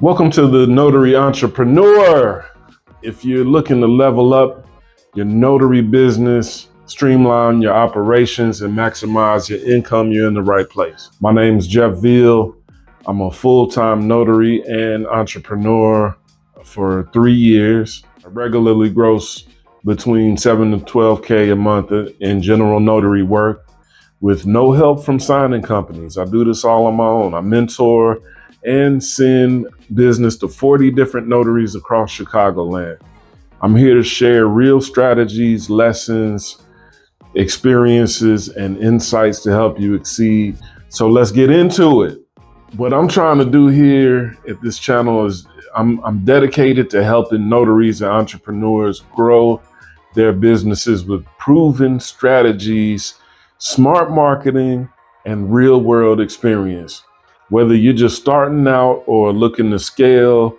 Welcome to the Notary Entrepreneur. If you're looking to level up your notary business, streamline your operations, and maximize your income, you're in the right place. My name is Jeff Veal. I'm a full-time notary and entrepreneur for 3 years. I regularly gross between 7 to 12K a month in general notary work with no help from signing companies. I do this all on my own. I mentor and send business to 40 different notaries across Chicagoland. I'm here to share real strategies, lessons, experiences, and insights to help you exceed. So let's get into it. What I'm trying to do here at this channel is I'm dedicated to helping notaries and entrepreneurs grow their businesses with proven strategies, smart marketing, and real world experience. Whether you're just starting out or looking to scale,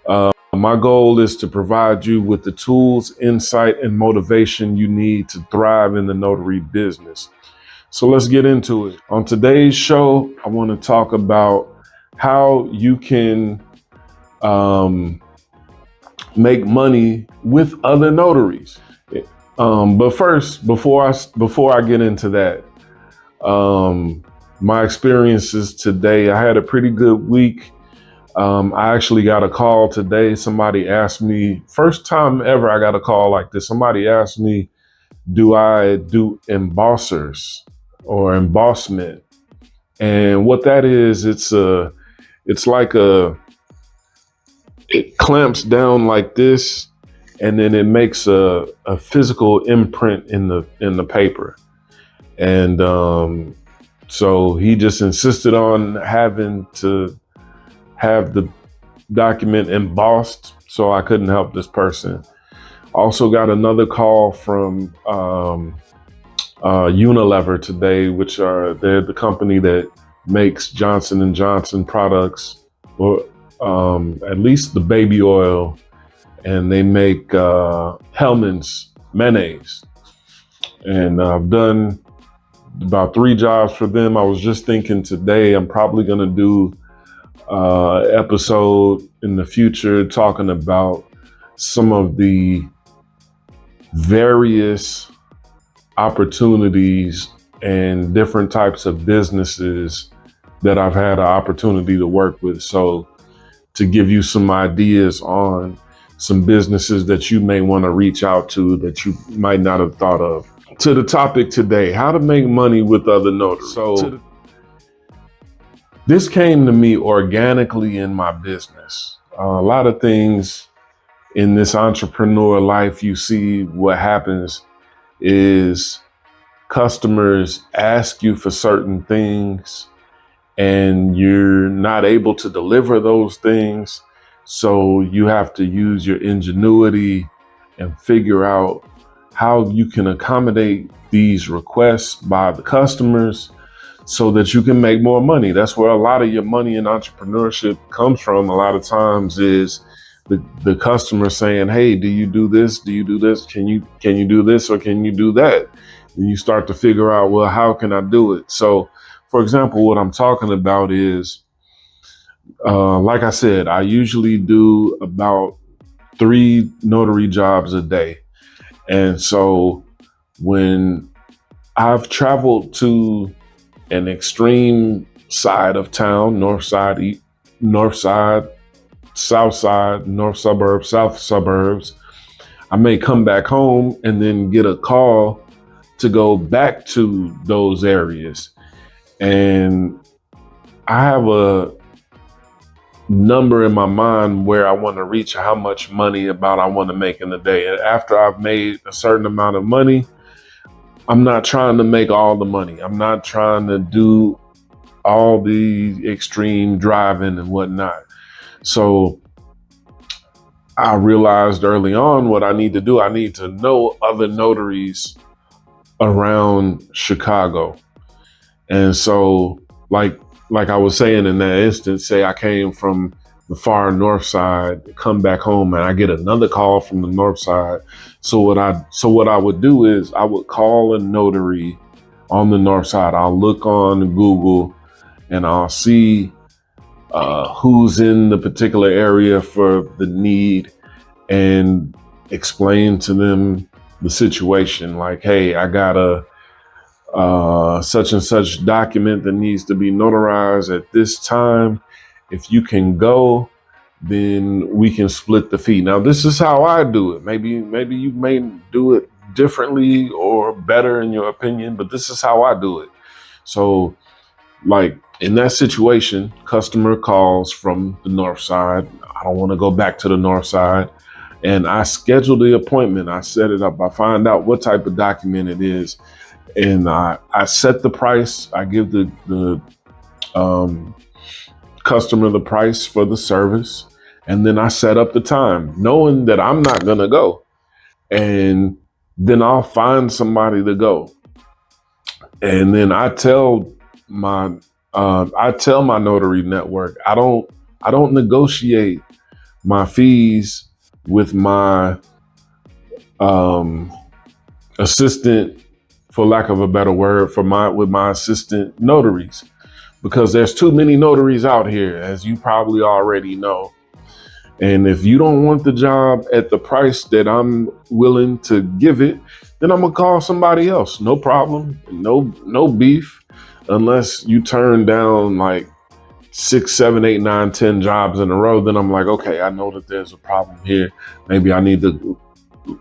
my goal is to provide you with the tools, insight, and motivation you need to thrive in the notary business. So let's get into it. On today's show, I want to talk about how you can make money with other notaries. But first, before I get into that, my experiences today, I had a pretty good week. I actually got a call today. Somebody asked me, first time ever I got a call like this. Somebody asked me, do I do embossers or embossment? And what that is, it clamps down like this, and then it makes a physical imprint in the paper. And so he just insisted on having to have the document embossed, so I couldn't help this person. Also got another call from Unilever today, they're the company that makes Johnson & Johnson products, or at least the baby oil, and they make Hellmann's mayonnaise. And I've done about 3 jobs for them. I was just thinking today I'm probably gonna do episode in the future talking about some of the various opportunities and different types of businesses that I've had an opportunity to work with. So to give you some ideas on some businesses that you may want to reach out to that you might not have thought of. To the topic today, how to make money with other notaries. So this came to me organically in my business. A lot of things in this entrepreneur life, you see what happens is customers ask you for certain things and you're not able to deliver those things. So you have to use your ingenuity and figure out how you can accommodate these requests by the customers so that you can make more money. That's where a lot of your money in entrepreneurship comes from. A lot of times is the customer saying, hey, do you do this? Do you do this? Can you do this or can you do that? And you start to figure out, well, how can I do it? So for example, what I'm talking about is, like I said, I usually do about 3 notary jobs a day. And so when I've traveled to an extreme side of town, north side, south side, north suburbs, south suburbs, I may come back home and then get a call to go back to those areas. And I have a number in my mind where I want to reach, how much money I want to make in a day. And after I've made a certain amount of money, I'm not trying to make all the money. I'm not trying to do all the extreme driving and whatnot. So I realized early on what I need to do. I need to know other notaries around Chicago. And so like I was saying in that instance, say I came from the far north side, come back home and I get another call from the north side. So what I would do is I would call a notary on the north side. I'll look on Google and I'll see who's in the particular area for the need, and explain to them the situation. Like, hey, I got a such and such document that needs to be notarized at this time. If you can go, then we can split the fee. Now, this is how I do it. Maybe you may do it differently or better in your opinion, but this is how I do it. So, like in that situation, customer calls from the north side. I don't want to go back to the north side. And I schedule the appointment. I set it up. I find out what type of document it is. And I set the price. I give the customer the price for the service. And then I set up the time, knowing that I'm not going to go. And then I'll find somebody to go. And then I tell my notary network, I don't negotiate my fees with my assistant, for lack of a better word, with my assistant notaries, because there's too many notaries out here, as you probably already know. And if you don't want the job at the price that I'm willing to give it, then I'm gonna call somebody else. No problem. No beef. Unless you turn down like 6, 7, 8, 9, 10 jobs in a row, then I'm like, okay, I know that there's a problem here. Maybe I need to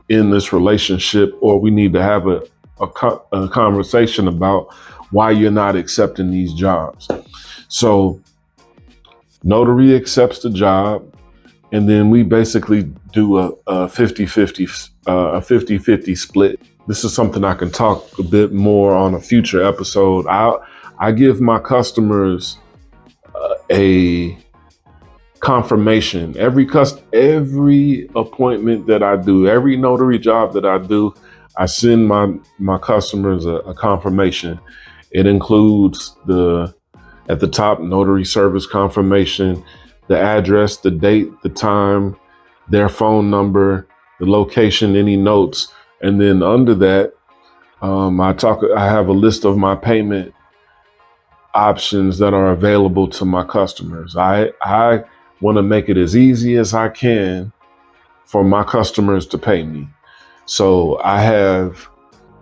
end this relationship, or we need to have a conversation about why you're not accepting these jobs. So notary accepts the job. And then we basically do a 50-50 split. This is something I can talk a bit more on a future episode. I give my customers a confirmation. Every appointment that I do, every notary job that I do, I send my customers a confirmation. It includes at the top, notary service confirmation, the address, the date, the time, their phone number, the location, any notes. And then under that, I have a list of my payment options that are available to my customers. I want to make it as easy as I can for my customers to pay me. So I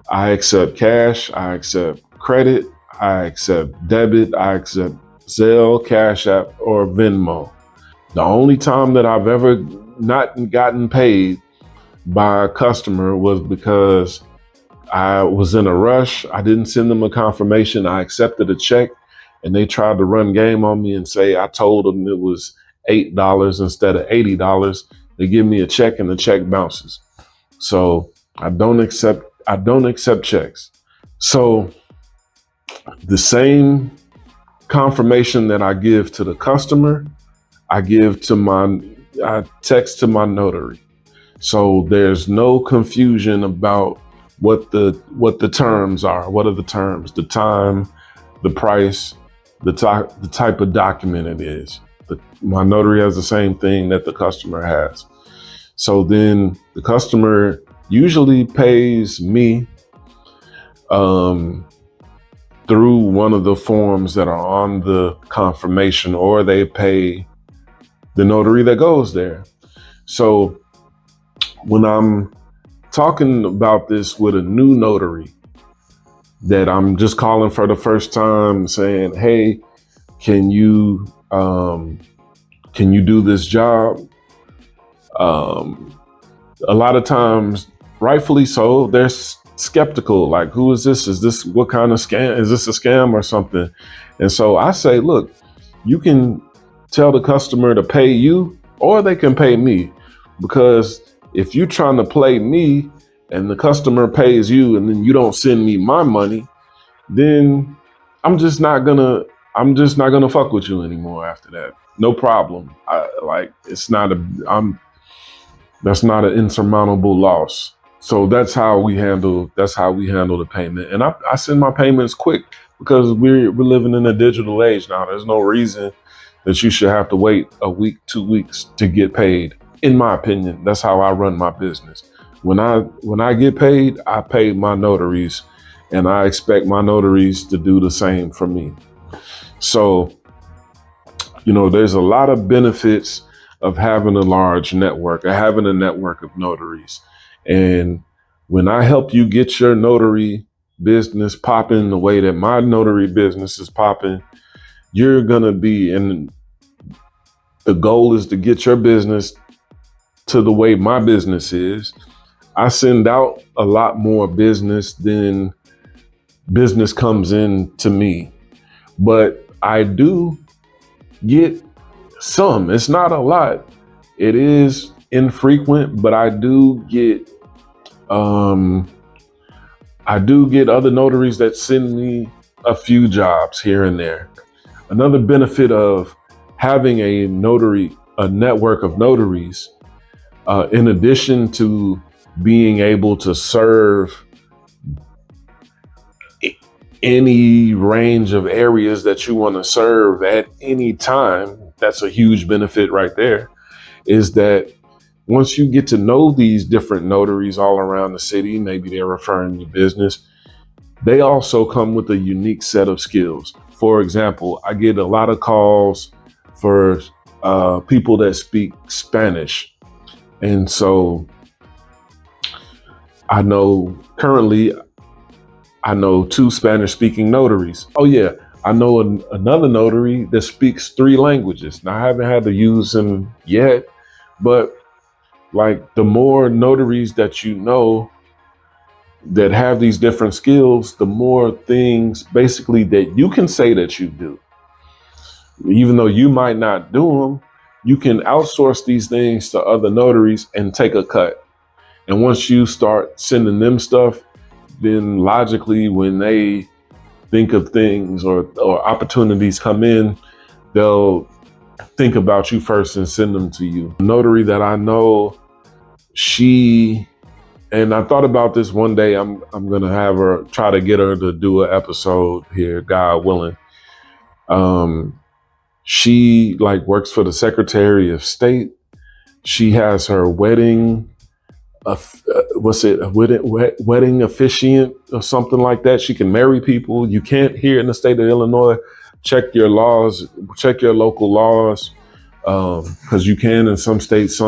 accept cash, I accept credit, I accept debit, I accept Zelle, Cash App, or Venmo. The only time that I've ever not gotten paid by a customer was because I was in a rush. I didn't send them a confirmation. I accepted a check, and they tried to run game on me and say I told them it was $8 instead of $80. They give me a check and the check bounces. So I don't accept checks. So the same confirmation that I give to the customer, I text to my notary. So there's no confusion about what the terms are. What are the terms? The time, the price, the type of document it is. My notary has the same thing that the customer has. So then the customer usually pays me through one of the forms that are on the confirmation, or they pay the notary that goes there. So when I'm talking about this with a new notary that I'm just calling for the first time, saying, hey, can you do this job? A lot of times, rightfully so, they're skeptical. Like, who is this? Is this what kind of scam? Is this a scam or something? And so I say, look, you can tell the customer to pay you, or they can pay me. Because if you're trying to play me and the customer pays you and then you don't send me my money, then I'm just not gonna fuck with you anymore after that. No problem. That's not an insurmountable loss. So that's how we handle the payment. And I send my payments quick because we're living in a digital age now. There's no reason that you should have to wait a week, 2 weeks to get paid. In my opinion, that's how I run my business. When I get paid, I pay my notaries, and I expect my notaries to do the same for me. So There's a lot of benefits of having a large network, of having a network of notaries. And when I help you get your notary business popping the way that my notary business is popping, you're going to be, and the goal is to get your business to the way my business is. I send out a lot more business than business comes in to me, but I do get some. It's not a lot. It is infrequent, but I do get other notaries that send me a few jobs here and there. Another benefit of having a network of notaries, in addition to being able to serve any range of areas that you want to serve at any time, that's a huge benefit right there, is that once you get to know these different notaries all around the city, maybe they're referring your business, they also come with a unique set of skills. For example, I get a lot of calls for people that speak Spanish. And so I know two Spanish speaking notaries. Oh yeah, I know another notary that speaks 3 languages. Now I haven't had to use him yet, but like the more notaries that you know that have these different skills, the more things basically that you can say that you do. Even though you might not do them, you can outsource these things to other notaries and take a cut. And once you start sending them stuff, then logically when they think of things or opportunities come in, they'll think about you first and send them to you. A notary that I know, and I thought about this one day, I'm gonna have her, try to get her to do an episode here, God willing. She like works for the Secretary of State. She has her wedding wedding officiant or something like that. She can marry people. You can't, here in the state of Illinois, check your local laws, because you can in some states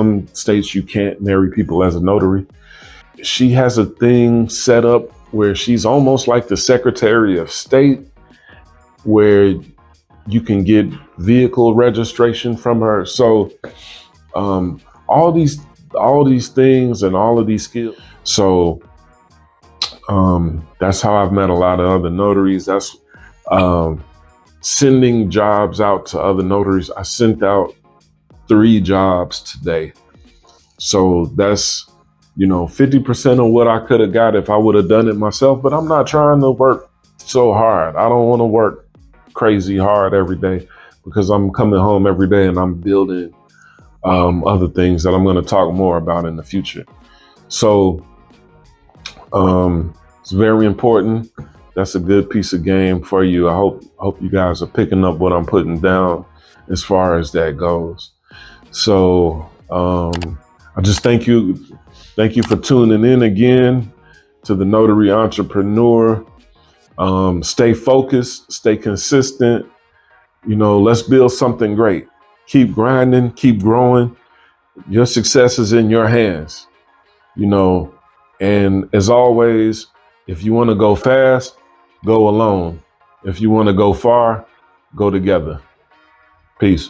you can't marry people as a notary. She has a thing set up where she's almost like the Secretary of State, where you can get vehicle registration from her. So all these things and all of these skills. So that's how I've met a lot of other notaries. That's sending jobs out to other notaries. I sent out 3 jobs today. So that's 50% of what I could have got if I would have done it myself, but I'm not trying to work so hard. I don't want to work crazy hard every day, because I'm coming home every day and I'm building other things that I'm going to talk more about in the future. So it's very important. That's a good piece of game for you. I hope you guys are picking up what I'm putting down as far as that goes. So I just thank you for tuning in again to the Notary Entrepreneur. Stay focused, stay consistent. Let's build something great. Keep grinding, keep growing. Your success is in your hands, and as always, if you want to go fast, go alone. If you want to go far, go together. Peace.